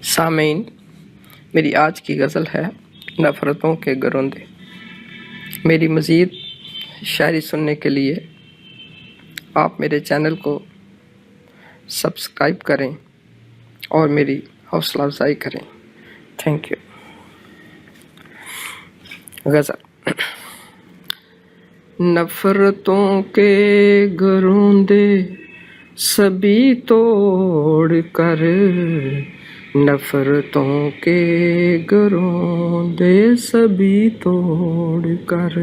سامعین، میری آج کی غزل ہے نفرتوں کے گروندے۔ میری مزید شاعری سننے کے لیے آپ میرے چینل کو سبسکرائب کریں اور میری حوصلہ افزائی کریں۔ Thank you. غزل۔ نفرتوں کے گروندے سبھی توڑ کر، نفرتوں کے گروندے سبھی توڑ کر،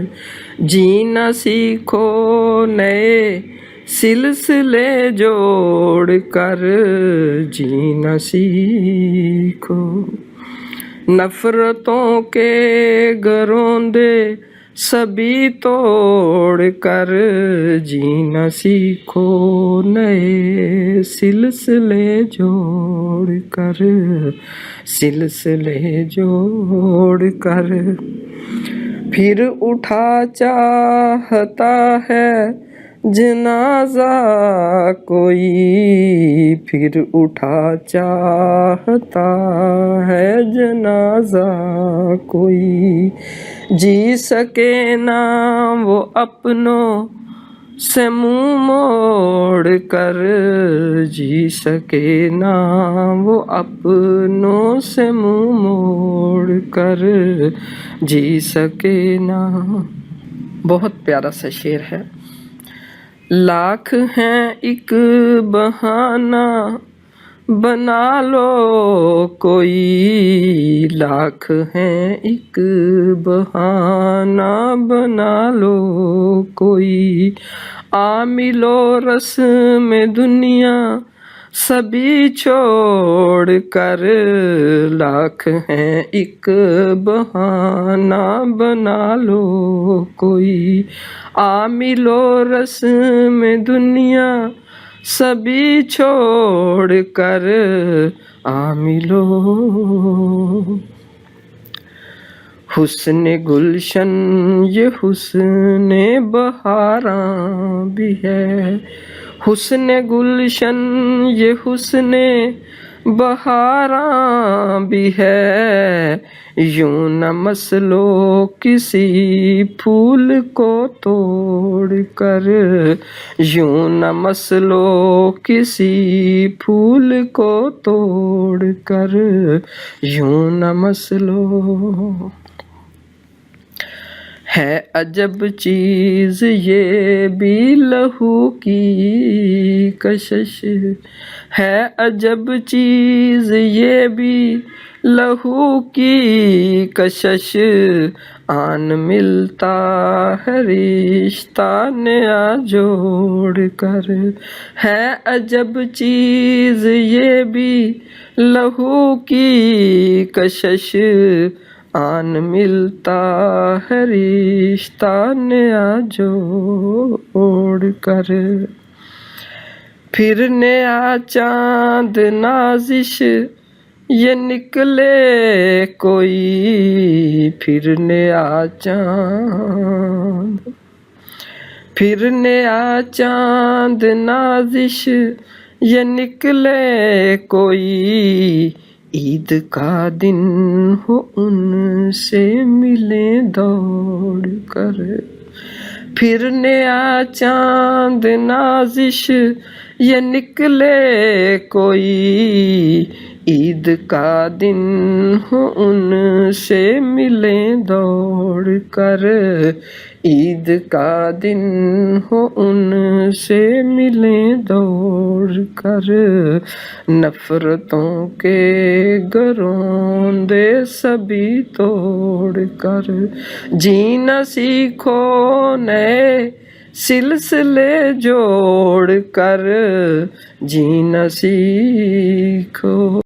جینا سیکھو نئے سلسلے جوڑ کر، جینا سیکھو۔ نفرتوں کے گروندے سبھی توڑ کر، جینا سیکھو نئے سلسلے جوڑ کر، سلسلے جوڑ کر۔ پھر اٹھا چاہتا ہے جنازہ کوئی، پھر اٹھا چاہتا ہے جنازہ کوئی، جی سکے نہ وہ اپنوں سے منہ موڑ کر، جی سکے نہ وہ اپنوں سے منہ موڑ کر، جی سکے نہ۔ بہت پیارا سا شعر ہے۔ لاکھ ہیں ایک بہانہ بنا لو کوئی، لاکھ ہیں ایک بہانہ بنا لو کوئی، آ ملو رسم دنیا سبھی چھوڑ کر، لاکھ ہیں ایک بہانہ بنا لو کوئی، آ ملو رسم دنیا سبھی چھوڑ کر، آ ملو۔ حسن گلشن یہ حسن بہاراں بھی ہے، حسن گلشن یہ حسن بہاراں بھی ہے، یوں نہ مسلو کسی پھول کو توڑ کر، یوں نہ مسلو کسی پھول کو توڑ کر، یوں نہ مسلو۔ ہے عجب چیز یہ بھی لہو کی کشش، ہے عجب چیز یہ بھی لہو کی کشش، آن ملتا ہے رشتہ نیا جوڑ کر، ہے عجب چیز یہ بھی لہو کی کشش، آن ملتا ہے رشتہ نیا جوڑ کر۔ پھر نیا چاند نازش یہ نکلے کوئی، پھر نیا چاند، پھر نیا چاند نازش یہ نکلے کوئی، عید کا دن ہو ان سے ملیں دوڑ کر، پھر نیا چاند نازش یہ نکلے کوئی، عید کا دن ہو ان سے ملیں دوڑ کر، عید کا دن ہو ان سے ملیں دوڑ کر، نفرتوں کے گروندے سبھی توڑ کر، جینا سیکھو نئے سلسلے جوڑ کر، جینا سیکھو۔